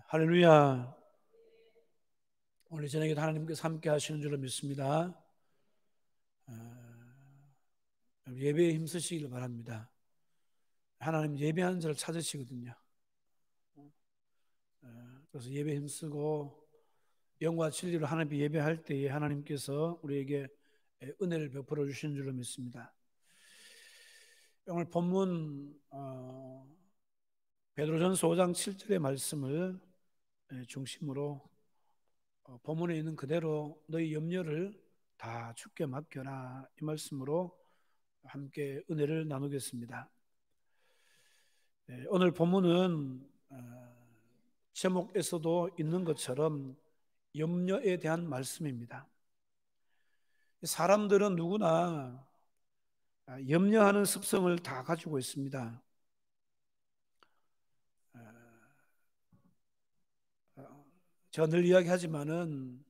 할렐루야. 오늘 저녁에 하나님께서 함께 하시는 줄로 믿습니다. 예배에 힘쓰시길 바랍니다. 하나님 예배하는 자를 찾으시거든요. 그래서 예배에 힘쓰고 영과 진리로 하나님 예배할 때에 하나님께서 우리에게 은혜를 베풀어 주시는 줄로 믿습니다. 오늘 본문 베드로전서 5장 7절의 말씀을 중심으로 본문에 있는 그대로 너희 염려를 다 주께 맡겨라, 이 말씀으로 함께 은혜를 나누겠습니다. 오늘 본문은 제목에서도 있는 것처럼 염려에 대한 말씀입니다. 사람들은 누구나 염려하는 습성을 다 가지고 있습니다. 제가 늘 이야기하지만은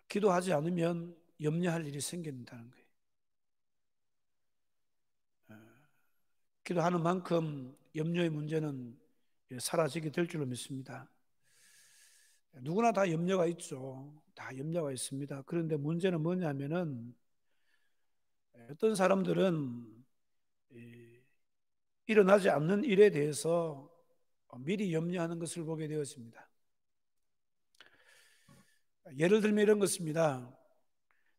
기도하지 않으면 염려할 일이 생긴다는 거예요. 기도하는 만큼 염려의 문제는 사라지게 될 줄로 믿습니다. 누구나 다 염려가 있죠. 다 염려가 있습니다. 그런데 문제는 뭐냐면은 어떤 사람들은 일어나지 않는 일에 대해서 미리 염려하는 것을 보게 되었습니다. 예를 들면 이런 것입니다.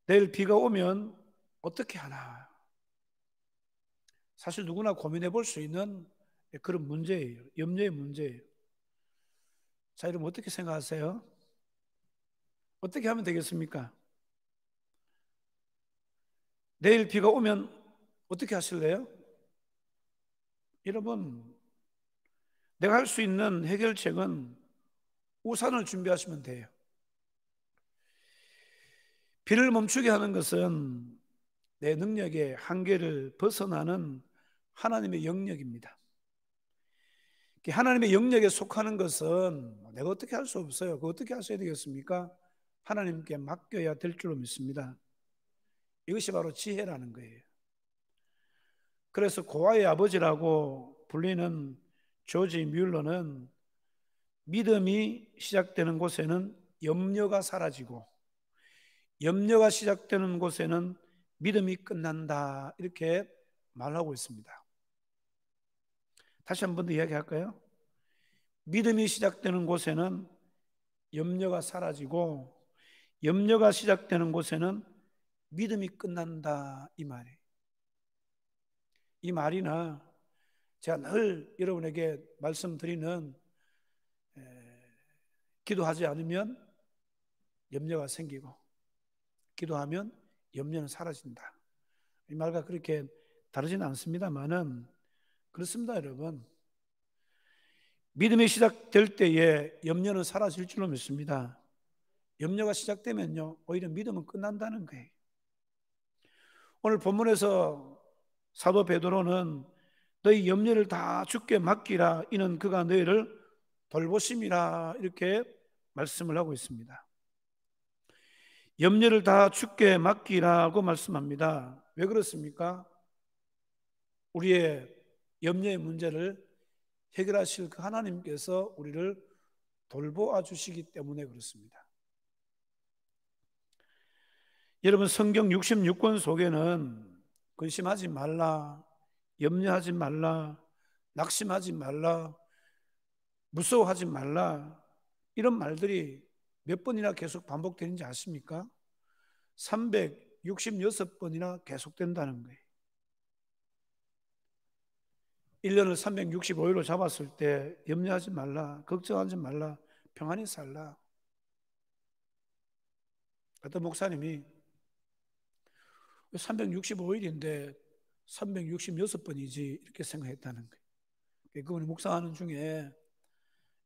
내일 비가 오면 어떻게 하나? 사실 누구나 고민해 볼 수 있는 그런 문제예요. 염려의 문제예요. 자, 여러분 어떻게 생각하세요? 어떻게 하면 되겠습니까? 내일 비가 오면 어떻게 하실래요? 여러분, 내가 할 수 있는 해결책은 우산을 준비하시면 돼요. 비를 멈추게 하는 것은 내 능력의 한계를 벗어나는 하나님의 영역입니다. 하나님의 영역에 속하는 것은 내가 어떻게 할 수 없어요. 그거 어떻게 하셔야 되겠습니까? 하나님께 맡겨야 될 줄로 믿습니다. 이것이 바로 지혜라는 거예요. 그래서 고아의 아버지라고 불리는 조지 뮬러는 믿음이 시작되는 곳에는 염려가 사라지고 염려가 시작되는 곳에는 믿음이 끝난다, 이렇게 말하고 있습니다. 다시 한 번 더 이야기할까요? 믿음이 시작되는 곳에는 염려가 사라지고 염려가 시작되는 곳에는 믿음이 끝난다, 이 말이에요. 이 말이나 제가 늘 여러분에게 말씀드리는 기도하지 않으면 염려가 생기고 기도하면 염려는 사라진다, 이 말과 그렇게 다르지는 않습니다만은 그렇습니다. 여러분, 믿음이 시작될 때에 염려는 사라질 줄로 믿습니다. 염려가 시작되면요, 오히려 믿음은 끝난다는 거예요. 오늘 본문에서 사도 베드로는 너희 염려를 다 주께 맡기라, 이는 그가 너희를 돌보심이라, 이렇게 말씀을 하고 있습니다. 염려를 다 주께 맡기라고 말씀합니다. 왜 그렇습니까? 우리의 염려의 문제를 해결하실 그 하나님께서 우리를 돌보아 주시기 때문에 그렇습니다. 여러분, 성경 66권 속에는 근심하지 말라, 염려하지 말라, 낙심하지 말라, 무서워하지 말라, 이런 말들이 몇 번이나 계속 반복되는지 아십니까? 366번이나 계속된다는 거예요. 1년을 365일로 잡았을 때 염려하지 말라, 걱정하지 말라, 평안히 살라. 어떤 목사님이 365일인데 366번이지 이렇게 생각했다는 거예요. 그분이 묵상하는 중에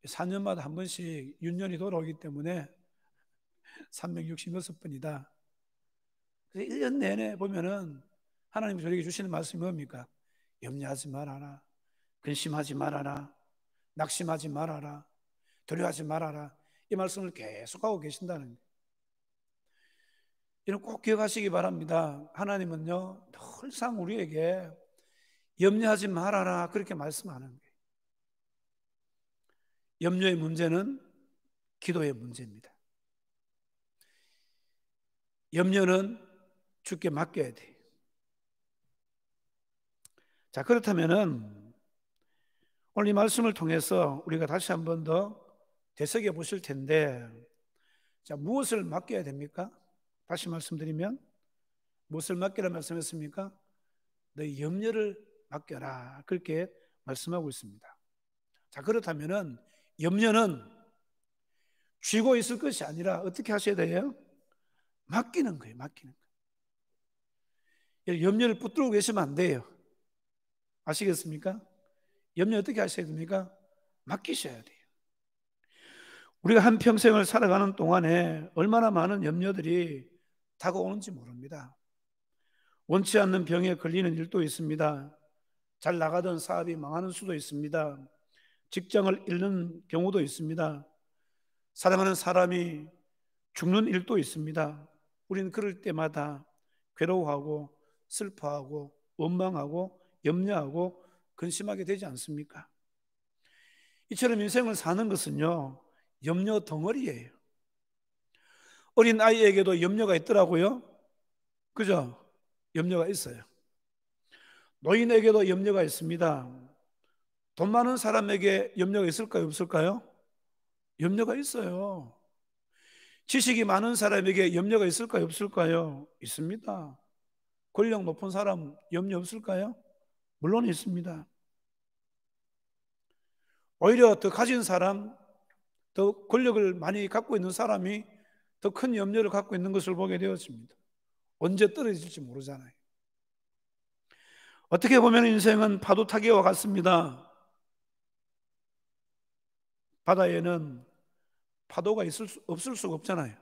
4년마다 한 번씩 윤년이 돌아오기 때문에 366번이다. 그래서 1년 내내 보면은 하나님이 저에게 주시는 말씀이 뭡니까? 염려하지 말아라, 근심하지 말아라, 낙심하지 말아라, 두려워하지 말아라, 이 말씀을 계속하고 계신다는 거예요. 이런 꼭 기억하시기 바랍니다. 하나님은요, 늘상 우리에게 염려하지 말아라, 그렇게 말씀하는 거예요. 염려의 문제는 기도의 문제입니다. 염려는 주께 맡겨야 돼요. 자, 그렇다면은 오늘 이 말씀을 통해서 우리가 다시 한 번 더 되새겨 보실 텐데, 자, 무엇을 맡겨야 됩니까? 다시 말씀드리면 무엇을 맡기라 말씀했습니까? 너희 염려를 맡겨라, 그렇게 말씀하고 있습니다. 자, 그렇다면은 염려는 쥐고 있을 것이 아니라 어떻게 하셔야 돼요? 맡기는 거예요. 맡기는 거예요. 염려를 붙들고 계시면 안 돼요. 아시겠습니까? 염려 어떻게 하셔야 됩니까? 맡기셔야 돼요. 우리가 한평생을 살아가는 동안에 얼마나 많은 염려들이 다가오는지 모릅니다. 원치 않는 병에 걸리는 일도 있습니다. 잘 나가던 사업이 망하는 수도 있습니다. 직장을 잃는 경우도 있습니다. 사랑하는 사람이 죽는 일도 있습니다. 우리는 그럴 때마다 괴로워하고 슬퍼하고 원망하고 염려하고 근심하게 되지 않습니까? 이처럼 인생을 사는 것은요, 염려 덩어리예요. 어린 아이에게도 염려가 있더라고요. 그죠? 염려가 있어요. 노인에게도 염려가 있습니다. 돈 많은 사람에게 염려가 있을까요? 없을까요? 염려가 있어요. 지식이 많은 사람에게 염려가 있을까요? 없을까요? 있습니다. 권력 높은 사람 염려 없을까요? 물론 있습니다. 오히려 더 가진 사람, 더 권력을 많이 갖고 있는 사람이 더 큰 염려를 갖고 있는 것을 보게 되었습니다. 언제 떨어질지 모르잖아요. 어떻게 보면 인생은 파도 타기와 같습니다. 바다에는 파도가 없을 수가 없잖아요.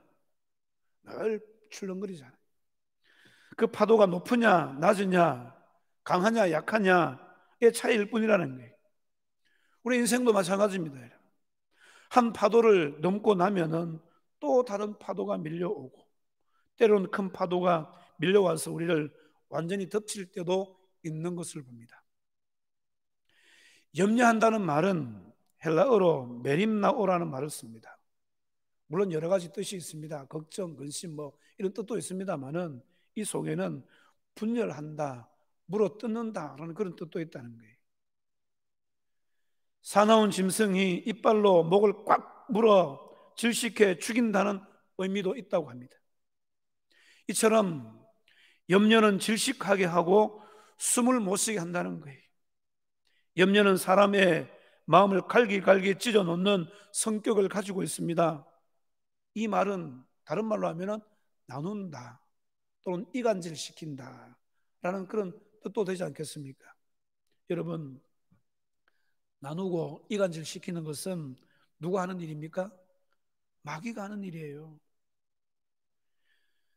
늘 출렁거리잖아요. 그 파도가 높으냐 낮으냐 강하냐 약하냐의 차이일 뿐이라는 거예요. 우리 인생도 마찬가지입니다. 한 파도를 넘고 나면은 또 다른 파도가 밀려오고, 때로는 큰 파도가 밀려와서 우리를 완전히 덮칠 때도 있는 것을 봅니다. 염려한다는 말은 헬라어로 메림나오라는 말을 씁니다. 물론 여러 가지 뜻이 있습니다. 걱정, 근심 이런 뜻도 있습니다만은 이 속에는 분열한다, 물어뜯는다라는 그런 뜻도 있다는 거예요. 사나운 짐승이 이빨로 목을 꽉 물어 질식해 죽인다는 의미도 있다고 합니다. 이처럼 염려는 질식하게 하고 숨을 못 쉬게 한다는 거예요. 염려는 사람의 마음을 갈기갈기 찢어 놓는 성격을 가지고 있습니다. 이 말은 다른 말로 하면 나눈다 또는 이간질시킨다 라는 그런 뜻도 되지 않겠습니까? 여러분, 나누고 이간질시키는 것은 누가 하는 일입니까? 마귀가 하는 일이에요.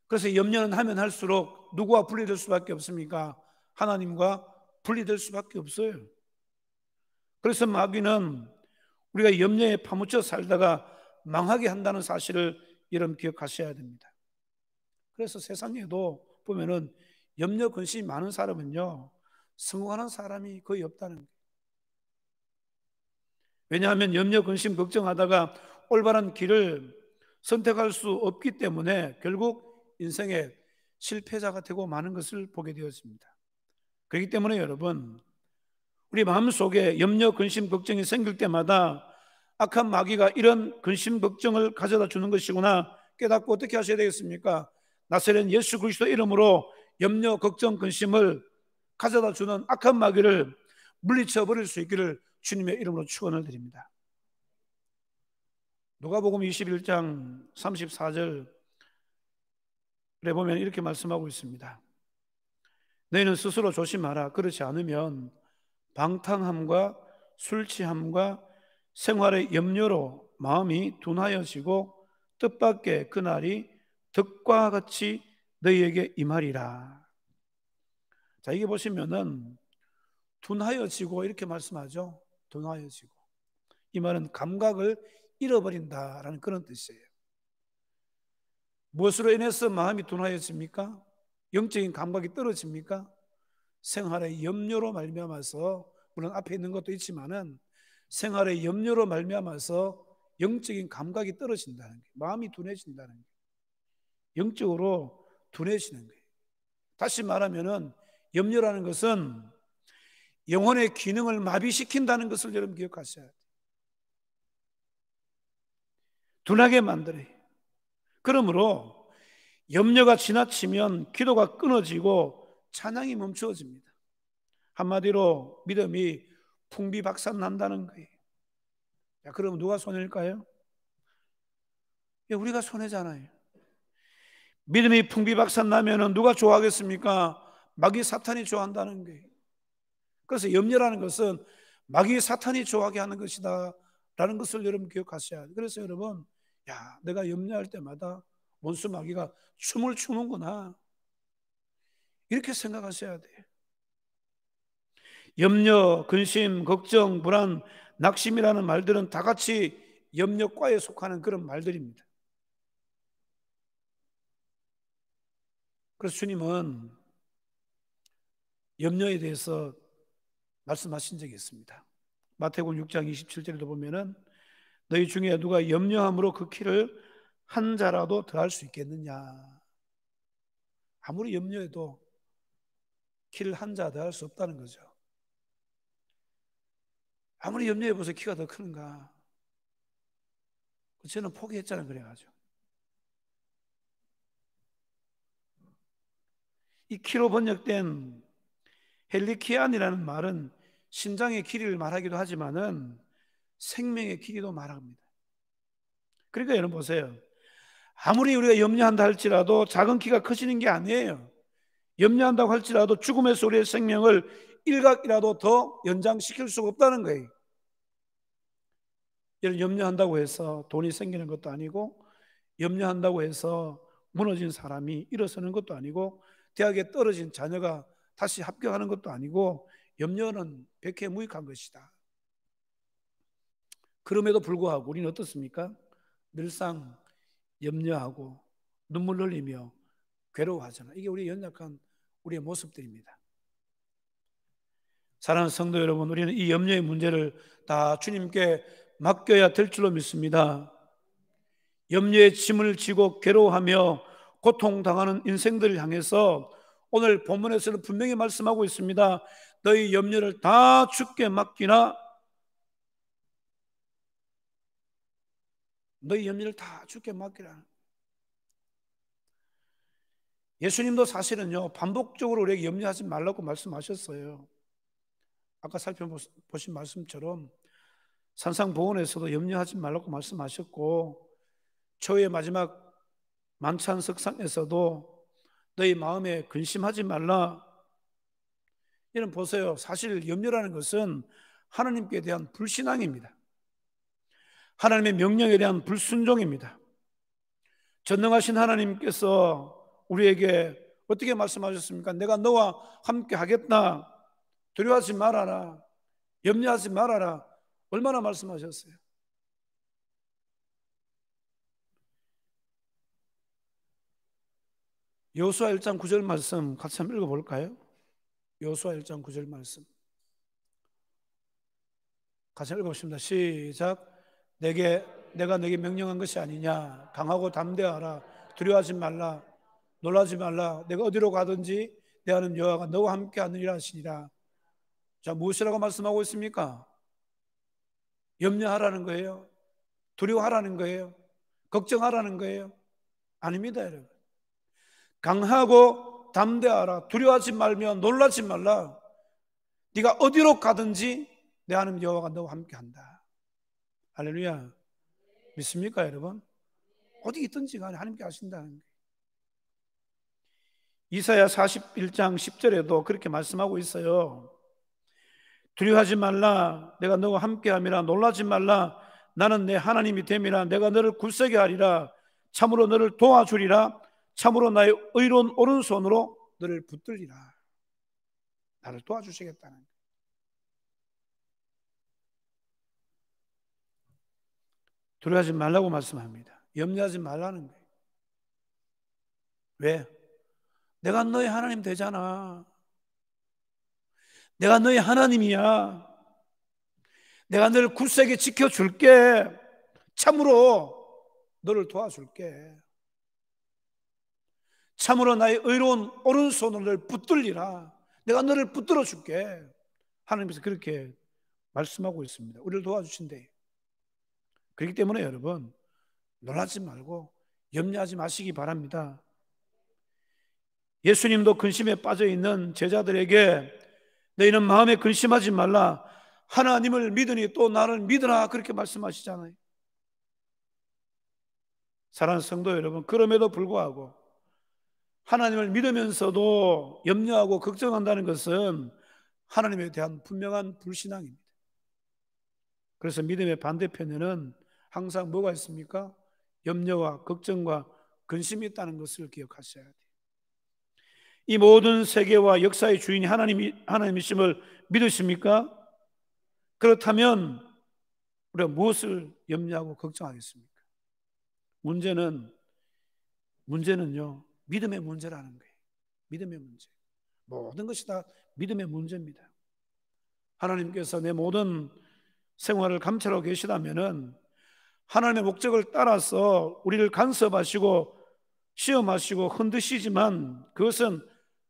그래서 염려는 하면 할수록 누구와 분리될 수밖에 없습니까? 하나님과 분리될 수밖에 없어요. 그래서 마귀는 우리가 염려에 파묻혀 살다가 망하게 한다는 사실을 여러분 기억하셔야 됩니다. 그래서 세상에도 보면은 염려 근심이 많은 사람은요, 성공하는 사람이 거의 없다는 거예요. 왜냐하면 염려 근심 걱정하다가 올바른 길을 선택할 수 없기 때문에 결국 인생의 실패자가 되고 마는 것을 보게 되었습니다. 그렇기 때문에 여러분, 우리 마음속에 염려 근심 걱정이 생길 때마다 악한 마귀가 이런 근심 걱정을 가져다 주는 것이구나 깨닫고 어떻게 하셔야 되겠습니까? 나사렛 예수 그리스도 이름으로 염려 걱정 근심을 가져다 주는 악한 마귀를 물리쳐 버릴 수 있기를 주님의 이름으로 축원을 드립니다. 누가복음 21장 34절에 보면 이렇게 말씀하고 있습니다. 너희는 스스로 조심하라. 그렇지 않으면 방탕함과 술 취함과 생활의 염려로 마음이 둔하여지고 뜻밖의 그날이 득과 같이 너희에게 임하리라. 자, 이게 보시면은 둔하여지고 이렇게 말씀하죠. 둔하여지고. 이 말은 감각을 잃어버린다라는 그런 뜻이에요. 무엇으로 인해서 마음이 둔하여집니까? 영적인 감각이 떨어집니까? 생활의 염려로 말미암아서, 물론 앞에 있는 것도 있지만은 생활의 염려로 말미암아서 영적인 감각이 떨어진다는 거예요. 마음이 둔해진다는 거예요. 영적으로 둔해지는 거예요. 다시 말하면은 염려라는 것은 영혼의 기능을 마비시킨다는 것을 여러분 기억하셔야 돼요. 둔하게 만들어요. 그러므로 염려가 지나치면 기도가 끊어지고 찬양이 멈추어집니다. 한마디로 믿음이 풍비박산난다는 거예요. 자, 그럼 누가 손해일까요? 우리가 손해잖아요. 믿음이 풍비박산나면 누가 좋아하겠습니까? 마귀 사탄이 좋아한다는 거예요. 그래서 염려라는 것은 마귀 사탄이 좋아하게 하는 것이다 라는 것을 여러분 기억하셔야 돼요. 그래서 여러분, 야, 내가 염려할 때마다 원수 마귀가 춤을 추는구나, 이렇게 생각하셔야 돼요. 염려, 근심, 걱정, 불안, 낙심이라는 말들은 다 같이 염려과에 속하는 그런 말들입니다. 그래서 주님은 염려에 대해서 말씀하신 적이 있습니다. 마태복음 6장 27절에도 보면은 너희 중에 누가 염려함으로 그 키를 한 자라도 더할 수 있겠느냐. 아무리 염려해도 키를 한 자 더할 수 없다는 거죠. 아무리 염려해보세요. 키가 더 크는가. 저는 포기했잖아요. 그래가지고 이 키로 번역된 헬리키안이라는 말은 심장의 길이를 말하기도 하지만은 생명의 길이도 말합니다. 그러니까 여러분 보세요. 아무리 우리가 염려한다 할지라도 작은 키가 커지는 게 아니에요. 염려한다고 할지라도 죽음에서 우리의 생명을 일각이라도 더 연장시킬 수가 없다는 거예요. 염려한다고 해서 돈이 생기는 것도 아니고, 염려한다고 해서 무너진 사람이 일어서는 것도 아니고, 대학에 떨어진 자녀가 다시 합격하는 것도 아니고, 염려는 백해무익한 것이다. 그럼에도 불구하고 우리는 어떻습니까? 늘상 염려하고 눈물 흘리며 괴로워하잖아요. 이게 우리 연약한 우리의 모습들입니다. 사랑하는 성도 여러분, 우리는 이 염려의 문제를 다 주님께 맡겨야 될 줄로 믿습니다. 염려의 짐을 지고 괴로워하며 고통당하는 인생들을 향해서 오늘 본문에서는 분명히 말씀하고 있습니다. 너희 염려를 다 주께 맡기나. 너희 염려를 다 주께 맡기라. 예수님도 사실은요, 반복적으로 우리에게 염려하지 말라고 말씀하셨어요. 아까 살펴보신 말씀처럼 산상보훈에서도 염려하지 말라고 말씀하셨고, 초의 마지막 만찬석상에서도 너희 마음에 근심하지 말라. 여러분 보세요. 사실 염려라는 것은 하나님께 대한 불신앙입니다. 하나님의 명령에 대한 불순종입니다. 전능하신 하나님께서 우리에게 어떻게 말씀하셨습니까? 내가 너와 함께 하겠다. 두려워하지 말아라. 염려하지 말아라. 얼마나 말씀하셨어요? 여호수아 1장 9절 말씀 같이 한번 읽어볼까요? 여호수아 1장 9절 말씀 같이 읽어보십니다. 시작. 내가 내게 명령한 것이 아니냐. 강하고 담대하라. 두려워하지 말라. 놀라지 말라. 내가 어디로 가든지 내 하나님 여호와가 너와 함께 하느니라 하시니라. 자, 무엇이라고 말씀하고 있습니까? 염려하라는 거예요? 두려워하라는 거예요? 걱정하라는 거예요? 아닙니다, 여러분. 강하고 담대하라. 두려워하지 말며 놀라지 말라. 네가 어디로 가든지 내 하나님 여호와가 너와 함께한다. 할렐루야. 믿습니까, 여러분? 어디 있든지 간에 하나님께 하신다는 거예요. 이사야 41장 10절에도 그렇게 말씀하고 있어요. 두려워하지 말라. 내가 너와 함께함이라. 놀라지 말라. 나는 내 하나님이 됨이라. 내가 너를 굳세게 하리라. 참으로 너를 도와주리라. 참으로 나의 의로운 오른손으로 너를 붙들리라. 나를 도와주시겠다는 거예요. 두려워하지 말라고 말씀합니다. 염려하지 말라는 거예요. 왜? 내가 너의 하나님 되잖아. 내가 너의 하나님이야. 내가 너를 굳세게 지켜줄게. 참으로 너를 도와줄게. 참으로 나의 의로운 오른손으로 너를 붙들리라. 내가 너를 붙들어 줄게. 하나님께서 그렇게 말씀하고 있습니다. 우리를 도와주신대. 그렇기 때문에 여러분, 놀라지 말고 염려하지 마시기 바랍니다. 예수님도 근심에 빠져 있는 제자들에게 너희는 마음에 근심하지 말라. 하나님을 믿으니 또 나를 믿으라. 그렇게 말씀하시잖아요. 사랑하는 성도 여러분, 그럼에도 불구하고 하나님을 믿으면서도 염려하고 걱정한다는 것은 하나님에 대한 분명한 불신앙입니다. 그래서 믿음의 반대편에는 항상 뭐가 있습니까? 염려와 걱정과 근심이 있다는 것을 기억하셔야 돼요. 이 모든 세계와 역사의 주인이 하나님이심을 믿으십니까? 그렇다면 우리가 무엇을 염려하고 걱정하겠습니까? 문제는요, 믿음의 문제라는 거예요. 믿음의 문제. 모든 것이 다 믿음의 문제입니다. 하나님께서 내 모든 생활을 감찰하고 계시다면은 하나님의 목적을 따라서 우리를 간섭하시고 시험하시고 흔드시지만 그것은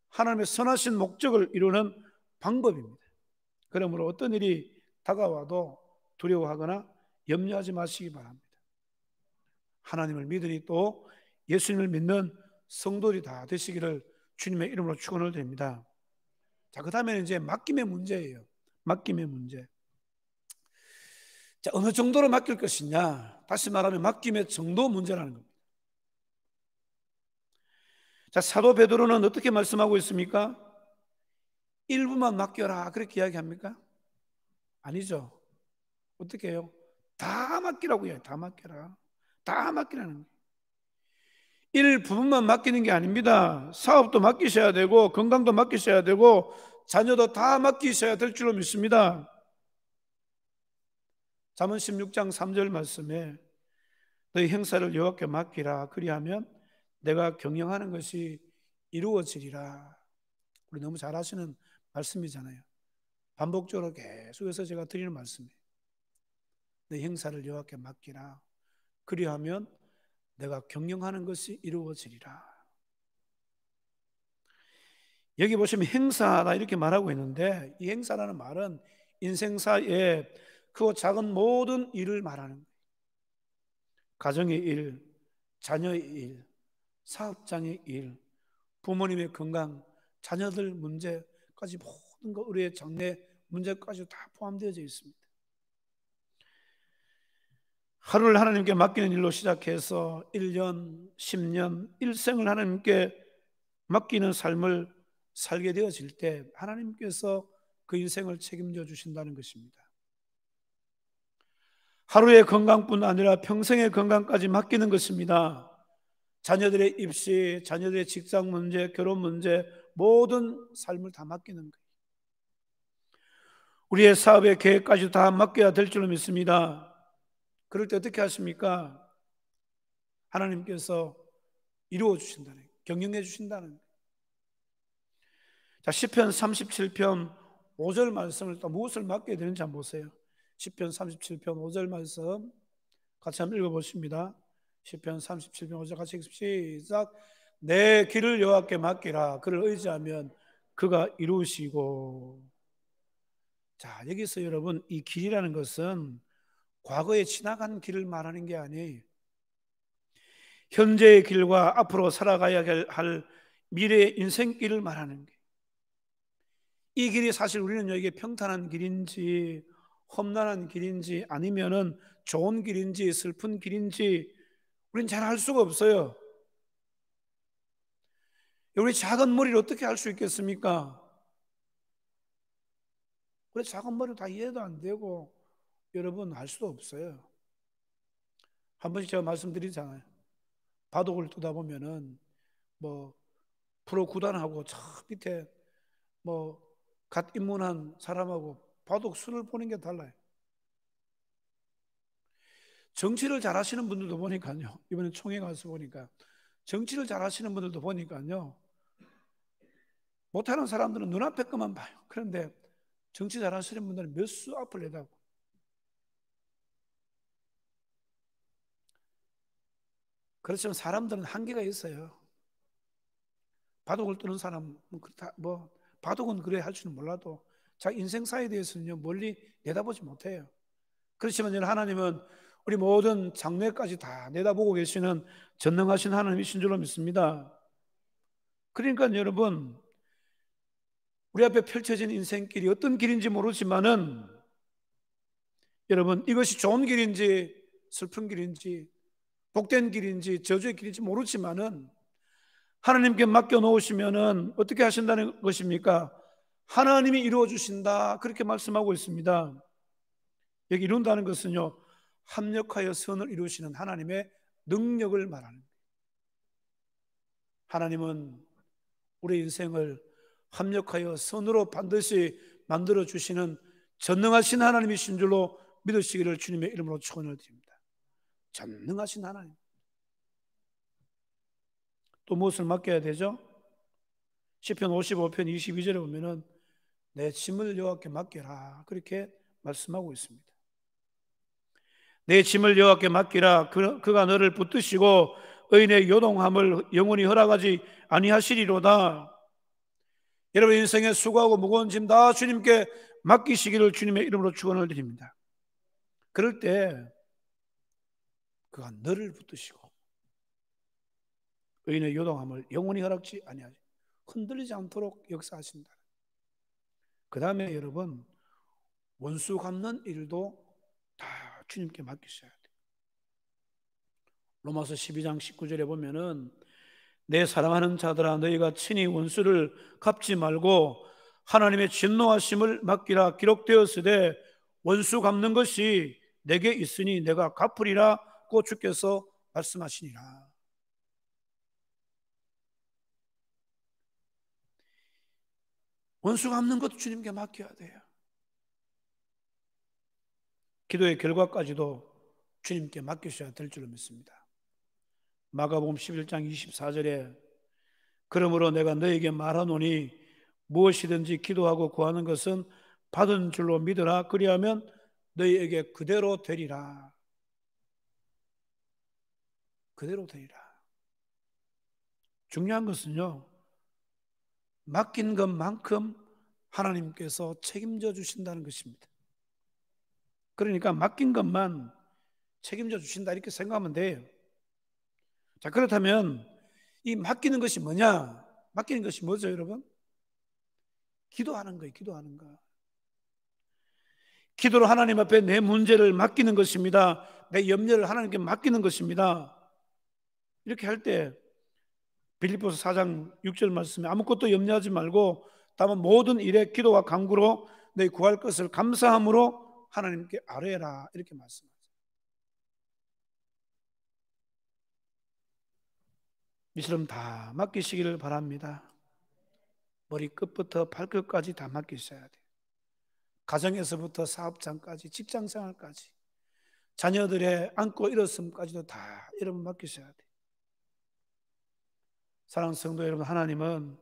하나님의 선하신 목적을 이루는 방법입니다. 그러므로 어떤 일이 다가와도 두려워하거나 염려하지 마시기 바랍니다. 하나님을 믿으니 또 예수님을 믿는 성도들이 다 되시기를 주님의 이름으로 축원을 드립니다. 자, 그 다음에는 이제 맡김의 문제예요. 맡김의 문제. 자, 어느 정도로 맡길 것이냐? 다시 말하면 맡김의 정도 문제라는 겁니다. 자, 사도 베드로는 어떻게 말씀하고 있습니까? 일부만 맡겨라 그렇게 이야기합니까? 아니죠. 어떻게 해요? 다 맡기라고 해요. 다 맡겨라. 다 맡기라는 거예요. 일부분만 맡기는 게 아닙니다. 사업도 맡기셔야 되고 건강도 맡기셔야 되고 자녀도 다 맡기셔야 될 줄로 믿습니다. 잠언 16장 3절 말씀에 너희 행사를 여호와께 맡기라. 그리하면 내가 경영하는 것이 이루어지리라. 우리 너무 잘 아시는 말씀이잖아요. 반복적으로 계속해서 제가 드리는 말씀이에요. 너희 행사를 여호와께 맡기라. 그리하면 내가 경영하는 것이 이루어지리라. 여기 보시면 행사다 이렇게 말하고 있는데 이 행사라는 말은 인생사에 크고 작은 모든 일을 말하는 거예요. 가정의 일, 자녀의 일, 사업장의 일, 부모님의 건강, 자녀들 문제까지 모든 것, 우리의 장래 문제까지 다 포함되어져 있습니다. 하루를 하나님께 맡기는 일로 시작해서 1년, 10년, 일생을 하나님께 맡기는 삶을 살게 되어질 때 하나님께서 그 인생을 책임져 주신다는 것입니다. 하루의 건강뿐 아니라 평생의 건강까지 맡기는 것입니다. 자녀들의 입시, 자녀들의 직장 문제, 결혼 문제, 모든 삶을 다 맡기는 거예요. 우리의 사업의 계획까지 다 맡겨야 될 줄로 믿습니다. 그럴 때 어떻게 하십니까? 하나님께서 이루어 주신다는 거예요. 경영해 주신다는 거예요. 자, 시편 37편 5절 말씀을 또 무엇을 맡겨야 되는지 한번 보세요. 시편 37편 5절 말씀 같이 한번 읽어보십니다. 시편 37편 5절 같이 읽습니다. 시작. 내 길을 여호와께 맡기라. 그를 의지하면 그가 이루시고. 자, 여기서 여러분 이 길이라는 것은 과거에 지나간 길을 말하는 게 아니에요. 현재의 길과 앞으로 살아가야 할 미래의 인생길을 말하는 거예요. 이 길이 사실 우리는 여기에 평탄한 길인지 험난한 길인지 아니면은 좋은 길인지 슬픈 길인지 우리는 잘 알 수가 없어요. 우리 작은 머리를 어떻게 알 수 있겠습니까? 우리 작은 머리 다 이해도 안 되고 여러분 알 수도 없어요. 한 번씩 제가 말씀드리잖아요. 바둑을 두다 보면은 뭐 프로 구단하고 저 밑에 뭐 갓 입문한 사람하고 바둑 수를 보는 게 달라요. 정치를 잘 하시는 분들도 보니까요. 이번에 총회 가서 보니까 정치를 잘 하시는 분들도 보니까요. 못하는 사람들은 눈앞에 것만 봐요. 그런데 정치 잘 하시는 분들은 몇 수 앞을 내다고 그렇지만 사람들은 한계가 있어요. 바둑을 두는 사람, 바둑은 그래 할 줄은 몰라도 자기 인생사에 대해서는요, 멀리 내다보지 못해요. 그렇지만 하나님은 우리 모든 장래까지 다 내다보고 계시는 전능하신 하나님이신 줄로 믿습니다. 그러니까 여러분, 우리 앞에 펼쳐진 인생길이 어떤 길인지 모르지만은 여러분, 이것이 좋은 길인지 슬픈 길인지 복된 길인지 저주의 길인지 모르지만은 하나님께 맡겨놓으시면은 어떻게 하신다는 것입니까? 하나님이 이루어 주신다, 그렇게 말씀하고 있습니다. 여기 이룬다는 것은요, 합력하여 선을 이루시는 하나님의 능력을 말하는 거예요. 하나님은 우리 인생을 합력하여 선으로 반드시 만들어 주시는 전능하신 하나님이신 줄로 믿으시기를 주님의 이름으로 축원을 드립니다. 전능하신 하나님. 또 무엇을 맡겨야 되죠? 시편 55편 22절에 보면은 내 짐을 여호와께 맡겨라, 그렇게 말씀하고 있습니다. 내 짐을 여호와께 맡기라. 그가 너를 붙드시고 의인의 요동함을 영원히 허락하지 아니하시리로다. 여러분 인생에 수고하고 무거운 짐 다 주님께 맡기시기를 주님의 이름으로 축원을 드립니다. 그럴 때 그가 너를 붙드시고 의인의 요동함을 영원히 허락지 아니하지, 흔들리지 않도록 역사하신다. 그 다음에 여러분, 원수 갚는 일도 다 주님께 맡기셔야 돼요. 로마서 12장 19절에 보면은 내 사랑하는 자들아, 너희가 친히 원수를 갚지 말고 하나님의 진노하심을 맡기라. 기록되었으되 원수 갚는 것이 내게 있으니 내가 갚으리라고 주께서 말씀하시니라. 원수 갚는 것도 주님께 맡겨야 돼요. 기도의 결과까지도 주님께 맡기셔야 될 줄로 믿습니다. 마가복음 11장 24절에 그러므로 내가 너에게 말하노니 무엇이든지 기도하고 구하는 것은 받은 줄로 믿으라. 그리하면 너희에게 그대로 되리라. 그대로 되리라. 중요한 것은요, 맡긴 것만큼 하나님께서 책임져 주신다는 것입니다. 그러니까 맡긴 것만 책임져 주신다, 이렇게 생각하면 돼요. 자, 그렇다면 이 맡기는 것이 뭐냐? 맡기는 것이 뭐죠, 여러분? 기도하는 거예요. 기도하는 거. 기도로 하나님 앞에 내 문제를 맡기는 것입니다. 내 염려를 하나님께 맡기는 것입니다. 이렇게 할 때 빌립보서 4장 6절 말씀에 아무것도 염려하지 말고 다만 모든 일에 기도와 간구로 너희 구할 것을 감사함으로 하나님께 아뢰라, 이렇게 말씀하세요. 이처럼 다 맡기시기를 바랍니다. 머리끝부터 발끝까지 다 맡기셔야 돼요. 가정에서부터 사업장까지, 직장생활까지, 자녀들의 안고 일었음까지도 다 여러분 맡기셔야 돼요. 사랑하는 성도 여러분, 하나님은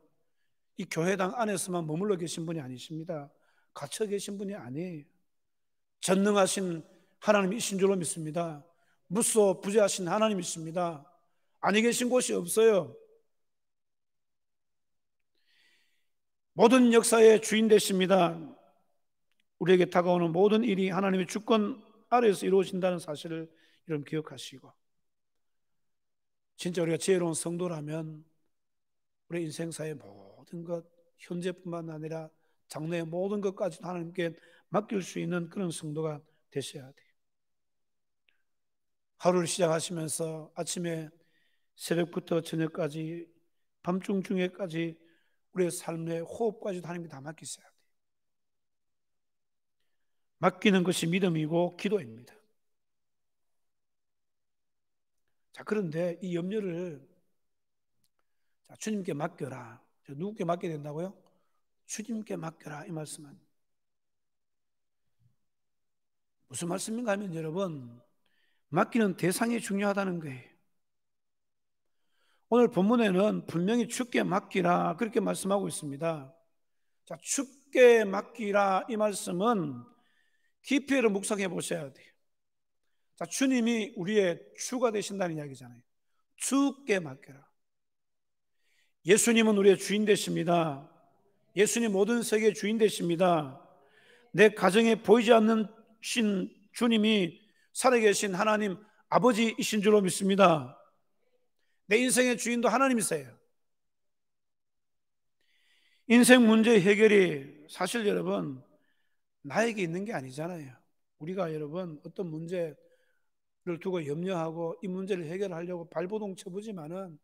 이 교회당 안에서만 머물러 계신 분이 아니십니다. 갇혀 계신 분이 아니에요. 전능하신 하나님이신 줄로 믿습니다. 무소부재하신 하나님이십니다. 아니 계신 곳이 없어요. 모든 역사의 주인 되십니다. 우리에게 다가오는 모든 일이 하나님의 주권 아래에서 이루어진다는 사실을 여러분 기억하시고, 진짜 우리가 지혜로운 성도라면 우리 인생사의 모든 것, 현재뿐만 아니라 장래의 모든 것까지도 하나님께 맡길 수 있는 그런 성도가 되셔야 돼요. 하루를 시작하시면서 아침에 새벽부터 저녁까지, 밤중 중에까지 우리의 삶의 호흡까지도 하나님께 다 맡기셔야 돼요. 맡기는 것이 믿음이고 기도입니다. 자, 그런데 이 염려를 주님께 맡겨라. 누구께 맡겨야 된다고요? 주님께 맡겨라, 이 말씀은 무슨 말씀인가 하면 여러분, 맡기는 대상이 중요하다는 거예요. 오늘 본문에는 분명히 주께 맡기라, 그렇게 말씀하고 있습니다. 자, 주께 맡기라, 이 말씀은 깊이 묵상해 보셔야 돼요. 자, 주님이 우리의 주가 되신다는 이야기잖아요. 주께 맡겨라. 예수님은 우리의 주인 되십니다. 예수님 모든 세계의 주인 되십니다. 내 가정에 보이지 않는 신 주님이 살아계신 하나님 아버지이신 줄로 믿습니다. 내 인생의 주인도 하나님이세요. 인생 문제 해결이 사실 여러분 나에게 있는 게 아니잖아요. 우리가 여러분 어떤 문제를 두고 염려하고 이 문제를 해결하려고 발버둥 쳐보지만은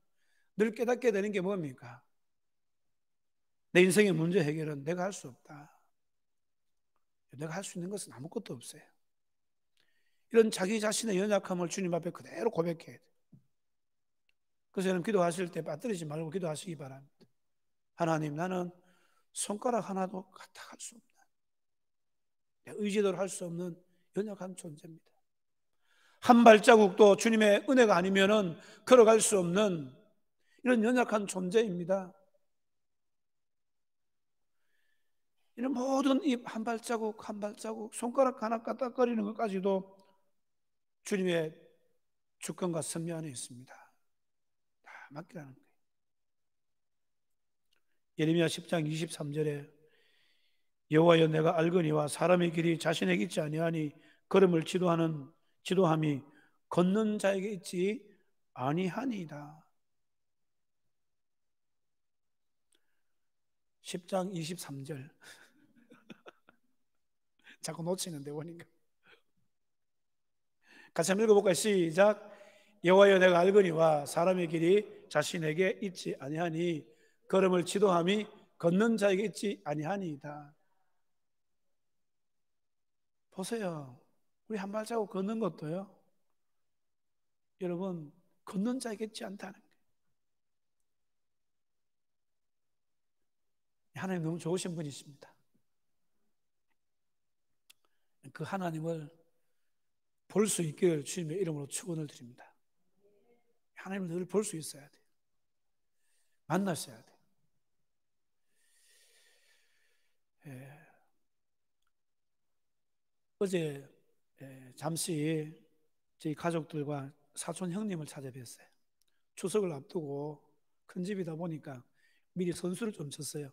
늘 깨닫게 되는 게 뭡니까? 내 인생의 문제 해결은 내가 할 수 없다. 내가 할 수 있는 것은 아무것도 없어요. 이런 자기 자신의 연약함을 주님 앞에 그대로 고백해야 돼요. 그래서 여러분 기도하실 때 빠뜨리지 말고 기도하시기 바랍니다. 하나님, 나는 손가락 하나도 까딱할 수 없는, 내 의지대로 할 수 없는 연약한 존재입니다. 한 발자국도 주님의 은혜가 아니면은 걸어갈 수 없는 이런 연약한 존재입니다. 이런 모든 이 한 발자국 한 발자국 손가락 하나 까딱거리는 것까지도 주님의 주권과 섭리 안에 있습니다. 다 맡기라는 거예요. 예레미야 10장 23절에 여호와여, 내가 알거니와 사람의 길이 자신에게 있지 아니하니 걸음을 지도함이 걷는 자에게 있지 아니하니이다. 10장 23절 자꾸 놓치는데 보니까 같이 한번 읽어볼까요? 시작. 여호와여, 내가 알거니와 사람의 길이 자신에게 있지 아니하니 걸음을 지도함이 걷는 자에게 있지 아니하니이다. 보세요. 우리 한 발자국 걷는 것도요, 여러분, 걷는 자에게 있지 않다는 거예요. 하나님 너무 좋으신 분이십니다. 그 하나님을 볼 수 있기를 주님의 이름으로 축원을 드립니다. 하나님을 늘 볼 수 있어야 돼요. 만나셔야 돼요. 어제 잠시 저희 가족들과 사촌 형님을 찾아뵀어요. 추석을 앞두고 큰 집이다 보니까 미리 선수를 좀 쳤어요.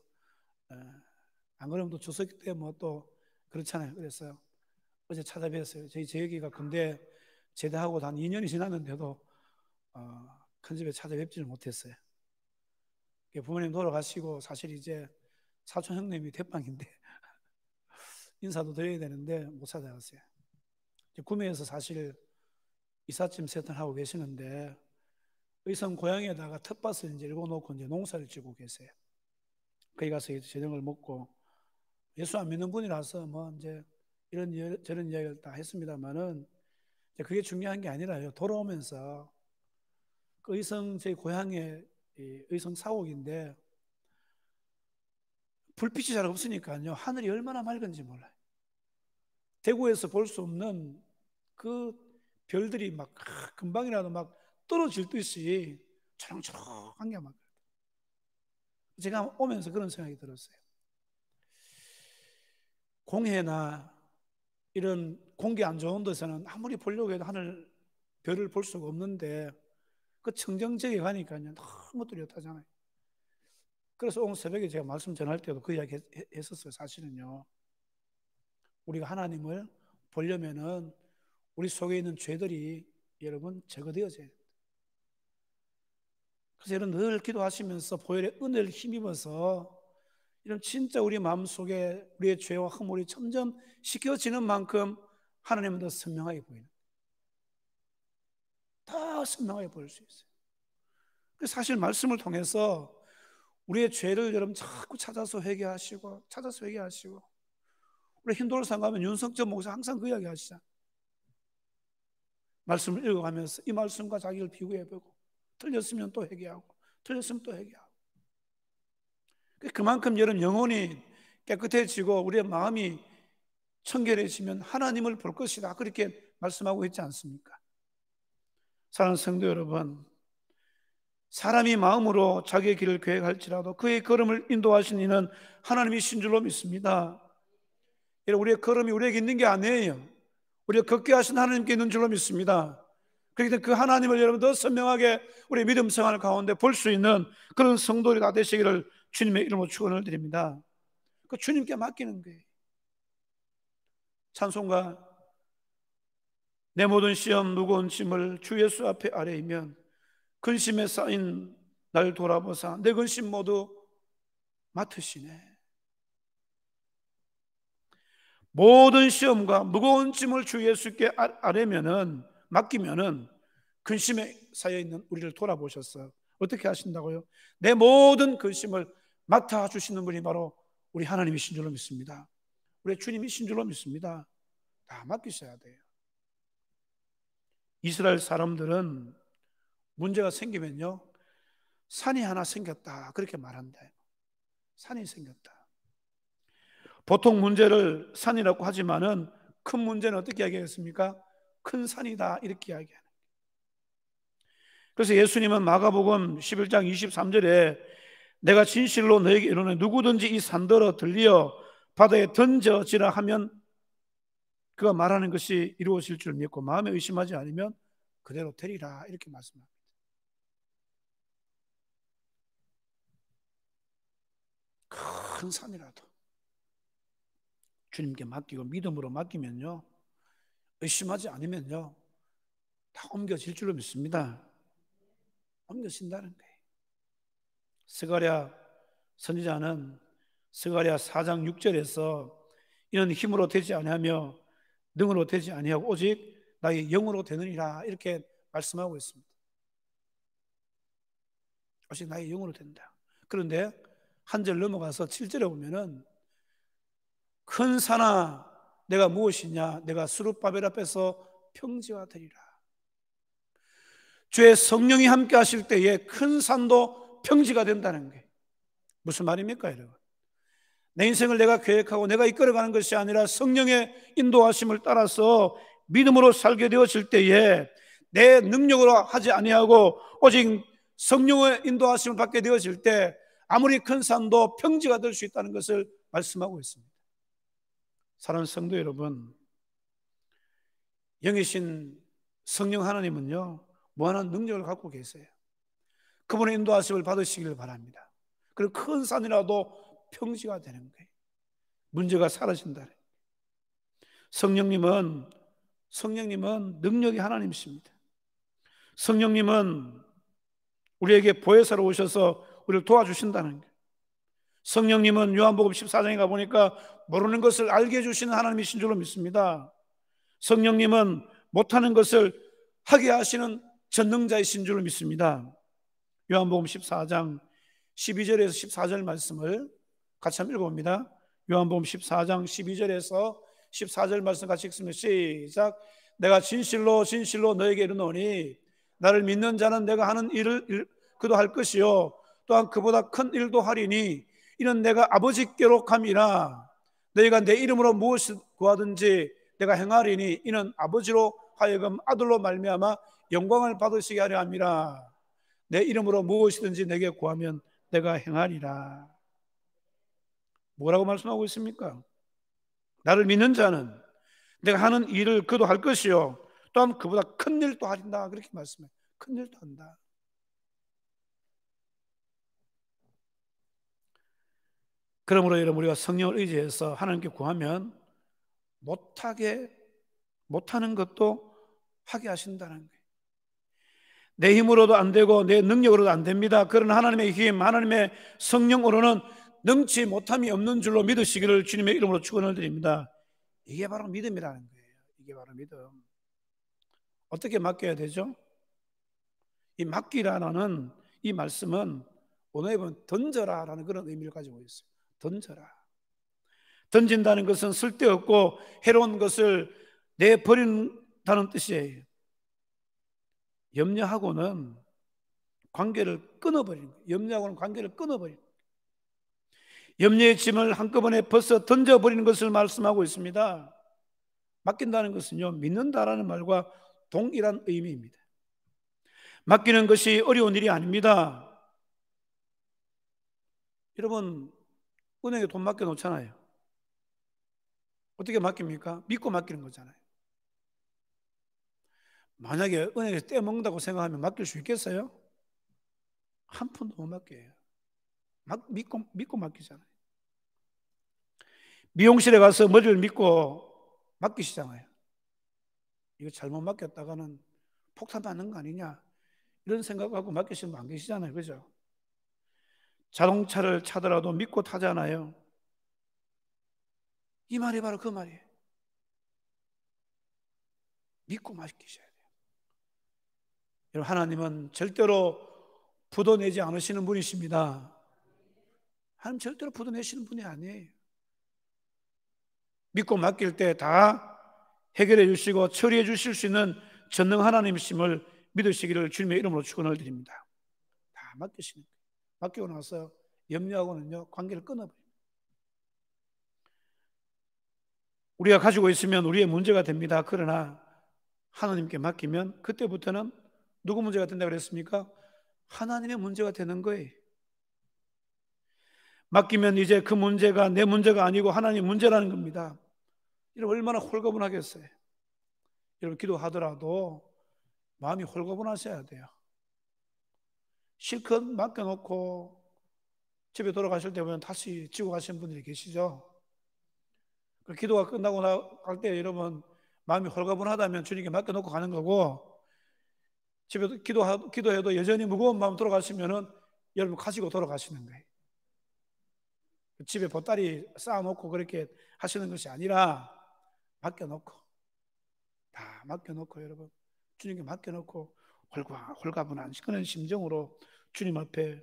안 그러면 또 추석 때 뭐 또 그렇잖아요. 그래서 어제 찾아뵀어요. 저희 재혁이가 군대 제대하고 한 2년이 지났는데도 큰 집에 찾아뵙지를 못했어요. 부모님 돌아가시고 사실 이제 사촌 형님이 대빵인데 인사도 드려야 되는데 못 찾아갔어요. 구미에서 사실 이삿짐 세팅하고 계시는데 의성 고향에다가 텃밭을 이제 읽어놓고 이제 농사를 짓고 계세요. 거기 가서 저녁을 먹고, 예수 안 믿는 분이라서 뭐 이제 이런 저런 이야기를 다 했습니다만은 그게 중요한 게 아니라요. 돌아오면서 그 의성 제 고향의 의성 사옥인데 불빛이 잘 없으니까요, 하늘이 얼마나 맑은지 몰라요. 대구에서 볼 수 없는 그 별들이 막 금방이라도 막 떨어질 듯이 초롱초롱한 게 막, 제가 오면서 그런 생각이 들었어요. 공해나 이런 공기 안 좋은 데서는 아무리 보려고 해도 하늘 별을 볼 수가 없는데 그 청정지역에 가니까요 너무 뚜렷하잖아요. 그래서 오늘 새벽에 제가 말씀 전할 때도 그 이야기 했었어요. 사실은요, 우리가 하나님을 보려면은 우리 속에 있는 죄들이 여러분 제거되어져야 돼요. 그래서 여러분 늘 기도하시면서 보혈의 은혜를 힘입어서 이런 진짜 우리 마음속에 우리의 죄와 허물이 점점 씻겨지는 만큼 하나님은 더 선명하게 보이는, 더 선명하게 보일 수 있어요. 그래서 사실 말씀을 통해서 우리의 죄를 여러분 자꾸 찾아서 회개하시고 우리 힌도르상 가면 윤석철 목사 항상 그 이야기 하시잖아요. 말씀을 읽어가면서 이 말씀과 자기를 비교해보고 틀렸으면 또 회개하고 틀렸으면 또 회개하고, 그만큼 여러분 영혼이 깨끗해지고 우리의 마음이 청결해지면 하나님을 볼 것이다, 그렇게 말씀하고 있지 않습니까? 사랑하는 성도 여러분, 사람이 마음으로 자기의 길을 계획할지라도 그의 걸음을 인도하신 이는 하나님이신 줄로 믿습니다. 우리의 걸음이 우리에게 있는 게 아니에요. 우리가 걷게 하신 하나님께 있는 줄로 믿습니다. 그렇기 때문에 그 하나님을 여러분 더 선명하게 우리 믿음 생활 가운데 볼 수 있는 그런 성도들이 다 되시기를 주님의 이름으로 축원을 드립니다. 그 주님께 맡기는 거예요. 찬송가 내 모든 시험 무거운 짐을 주 예수 앞에 아뢰이면 근심에 쌓인 날 돌아보사 내 근심 모두 맡으시네. 모든 시험과 무거운 짐을 주 예수께 아뢰면은 맡기면은 근심에 쌓여 있는 우리를 돌아보셔서 어떻게 하신다고요? 내 모든 근심을 맡아 주시는 분이 바로 우리 하나님이신 줄로 믿습니다. 우리 주님이신 줄로 믿습니다. 다 맡기셔야 돼요. 이스라엘 사람들은 문제가 생기면요, 산이 하나 생겼다 그렇게 말한다. 산이 생겼다. 보통 문제를 산이라고 하지만은 큰 문제는 어떻게 이야기하겠습니까? 큰 산이다 이렇게 이야기하는. 그래서 예수님은 마가복음 11장 23절에 내가 진실로 너에게 이르노니 누구든지 이 산더러 들리어 바다에 던져지라 하면 그가 말하는 것이 이루어질 줄 믿고 마음에 의심하지 않으면 그대로 되리라 이렇게 말씀합니다. 큰 산이라도 주님께 맡기고 믿음으로 맡기면요, 의심하지 않으면요 다 옮겨질 줄로 믿습니다. 옮겨진다는 거예요. 스가랴 선지자는 스가랴 4장 6절에서 이는 힘으로 되지 아니하며 능으로 되지 아니하고 오직 나의 영으로 되느니라 이렇게 말씀하고 있습니다. 오직 나의 영으로 된다. 그런데 한 절 넘어가서 7절에 보면은 큰 산아 내가 무엇이냐 내가 스룹바벨 앞에서 평지화되리라. 주의 성령이 함께 하실 때에 큰 산도 평지가 된다는 게 무슨 말입니까 여러분? 내 인생을 내가 계획하고 내가 이끌어가는 것이 아니라 성령의 인도하심을 따라서 믿음으로 살게 되어질 때에 내 능력으로 하지 아니하고 오직 성령의 인도하심을 받게 되어질 때 아무리 큰 산도 평지가 될 수 있다는 것을 말씀하고 있습니다. 사랑하는 성도 여러분, 영이신 성령 하나님은요 무한한 능력을 갖고 계세요. 그분의 인도하심을 받으시길 바랍니다. 그리고 큰 산이라도 평지가 되는 거예요. 문제가 사라진다. 성령님은 능력이 하나님이십니다. 성령님은 우리에게 보혜사로 오셔서 우리를 도와주신다는 거예요. 성령님은 요한복음 14장에 가보니까 모르는 것을 알게 해주시는 하나님이신 줄로 믿습니다. 성령님은 못하는 것을 하게 하시는 전능자이신 줄로 믿습니다. 요한복음 14장 12절에서 14절 말씀을 같이 한번 읽어봅니다. 요한복음 14장 12절에서 14절 말씀 같이 읽습니다. 시작. 내가 진실로 진실로 너에게 이르노니 나를 믿는 자는 내가 하는 일을 그도 할 것이요 또한 그보다 큰 일도 하리니 이는 내가 아버지께로 감이라. 너희가 내 이름으로 무엇을 구하든지 내가 행하리니 이는 아버지로 하여금 아들로 말미암아 영광을 받으시게 하려 함이라. 내 이름으로 무엇이든지 내게 구하면 내가 행하리라. 뭐라고 말씀하고 있습니까? 나를 믿는 자는 내가 하는 일을 그도 할 것이요 또한 그보다 큰 일도 하린다 그렇게 말씀해요. 큰 일도 한다. 그러므로 여러분 우리가 성령을 의지해서 하나님께 구하면 못하는 것도 하게 하신다는 거예요. 내 힘으로도 안 되고 내 능력으로도 안 됩니다. 그러나 하나님의 힘, 하나님의 성령으로는 능치 못함이 없는 줄로 믿으시기를 주님의 이름으로 축원을 드립니다. 이게 바로 믿음이라는 거예요. 이게 바로 믿음. 어떻게 맡겨야 되죠? 이 맡기라는 이 말씀은 오늘에 보면 던져라라는 그런 의미를 가지고 있어요. 던져라. 던진다는 것은 쓸데없고 해로운 것을 내버린다는 뜻이에요. 염려하고는 관계를 끊어버리는 거예요. 염려하고는 관계를 끊어버리는 거예요. 염려의 짐을 한꺼번에 벗어 던져버리는 것을 말씀하고 있습니다. 맡긴다는 것은요 믿는다라는 말과 동일한 의미입니다. 맡기는 것이 어려운 일이 아닙니다. 여러분 은행에 돈 맡겨놓잖아요. 어떻게 맡깁니까? 믿고 맡기는 거잖아요. 만약에 은행에서 떼먹는다고 생각하면 맡길 수 있겠어요? 한 푼도 못 맡겨요. 믿고 맡기잖아요. 미용실에 가서 머리를 믿고 맡기시잖아요. 이거 잘못 맡겼다가는 폭탄 맞는 거 아니냐, 이런 생각하고 맡기시는 분 안 계시잖아요. 그죠? 자동차를 차더라도 믿고 타잖아요. 이 말이 바로 그 말이에요. 믿고 맡기셔야 돼요. 여러분, 하나님은 절대로 부도내지 않으시는 분이십니다. 하나님 절대로 부도내시는 분이 아니에요. 믿고 맡길 때 다 해결해 주시고 처리해 주실 수 있는 전능 하나님이심을 믿으시기를 주님의 이름으로 축원을 드립니다. 다 맡기시는 거예요. 맡기고 나서 염려하고는요, 관계를 끊어버려요. 우리가 가지고 있으면 우리의 문제가 됩니다. 그러나 하나님께 맡기면 그때부터는 누구 문제가 된다고 그랬습니까? 하나님의 문제가 되는 거예요. 맡기면 이제 그 문제가 내 문제가 아니고 하나님의 문제라는 겁니다. 여러분, 얼마나 홀가분하겠어요. 여러분, 기도하더라도 마음이 홀가분하셔야 돼요. 실컷 맡겨놓고 집에 돌아가실 때 보면 다시 지고 가시는 분들이 계시죠. 기도가 끝나고 나갈 때 여러분 마음이 홀가분하다면 주님께 맡겨놓고 가는 거고, 집에 기도해도 여전히 무거운 마음 돌아가시면은 여러분 가지고 돌아가시는 거예요. 집에 보따리 쌓아놓고 그렇게 하시는 것이 아니라 맡겨놓고, 다 맡겨놓고 여러분 주님께 맡겨놓고 홀가분한 그런 심정으로 주님 앞에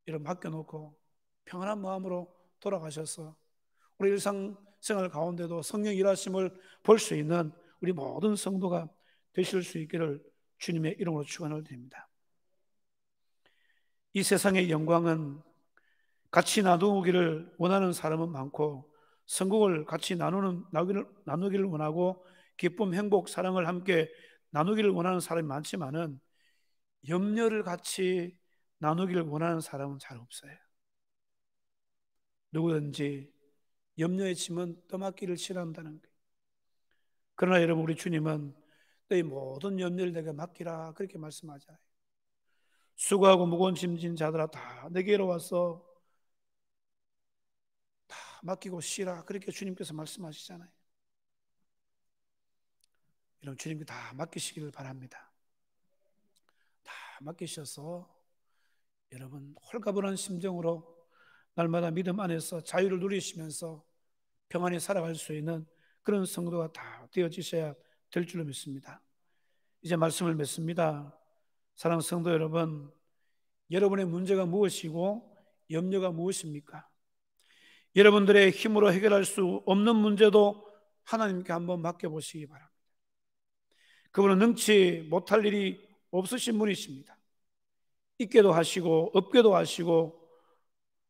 이런 맡겨놓고 평안한 마음으로 돌아가셔서 우리 일상생활 가운데도 성령 일하심을 볼 수 있는 우리 모든 성도가 되실 수 있기를 주님의 이름으로 축원을 드립니다. 이 세상의 영광은 같이 나누기를 원하는 사람은 많고, 성공을 같이 나누기를 원하고, 기쁨, 행복, 사랑을 함께 나누기를 원하는 사람이 많지만은 염려를 같이 나누기를 원하는 사람은 잘 없어요. 누구든지 염려의 짐은 떠맡기를 싫어한다는 거예요. 그러나 여러분, 우리 주님은 너희 모든 염려를 내게 맡기라, 그렇게 말씀하잖아요. 수고하고 무거운 짐진 자들아 다 내게로 와서 다 맡기고 쉬라, 그렇게 주님께서 말씀하시잖아요. 여러분, 주님께 다 맡기시기를 바랍니다. 다 맡기셔서 여러분 홀가분한 심정으로 날마다 믿음 안에서 자유를 누리시면서 평안히 살아갈 수 있는 그런 성도가 다 되어지셔야 될 줄로 믿습니다. 이제 말씀을 맺습니다. 사랑하는 성도 여러분, 여러분의 문제가 무엇이고 염려가 무엇입니까? 여러분들의 힘으로 해결할 수 없는 문제도 하나님께 한번 맡겨보시기 바랍니다. 그분은 능치 못할 일이 없으신 분이십니다. 있게도 하시고 없게도 하시고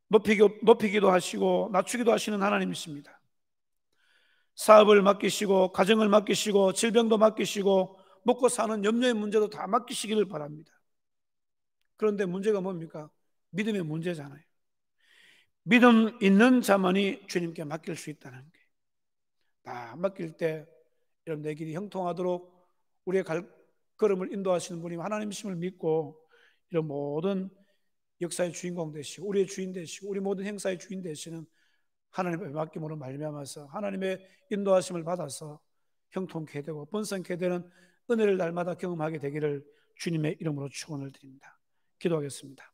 높이기도 하시고 낮추기도 하시는 하나님이십니다. 사업을 맡기시고 가정을 맡기시고 질병도 맡기시고 먹고 사는 염려의 문제도 다 맡기시기를 바랍니다. 그런데 문제가 뭡니까? 믿음의 문제잖아요. 믿음 있는 자만이 주님께 맡길 수 있다는 게, 다 맡길 때 여러분 내 길이 형통하도록 우리의 걸음을 인도하시는 분이 하나님이심을 믿고 이런 모든 역사의 주인공 되시고 우리의 주인 되시고 우리 모든 행사의 주인 되시는 하나님의 맡김으로 말미암아서 하나님의 인도하심을 받아서 형통케 되고 번성케 되는 은혜를 날마다 경험하게 되기를 주님의 이름으로 축원을 드립니다. 기도하겠습니다.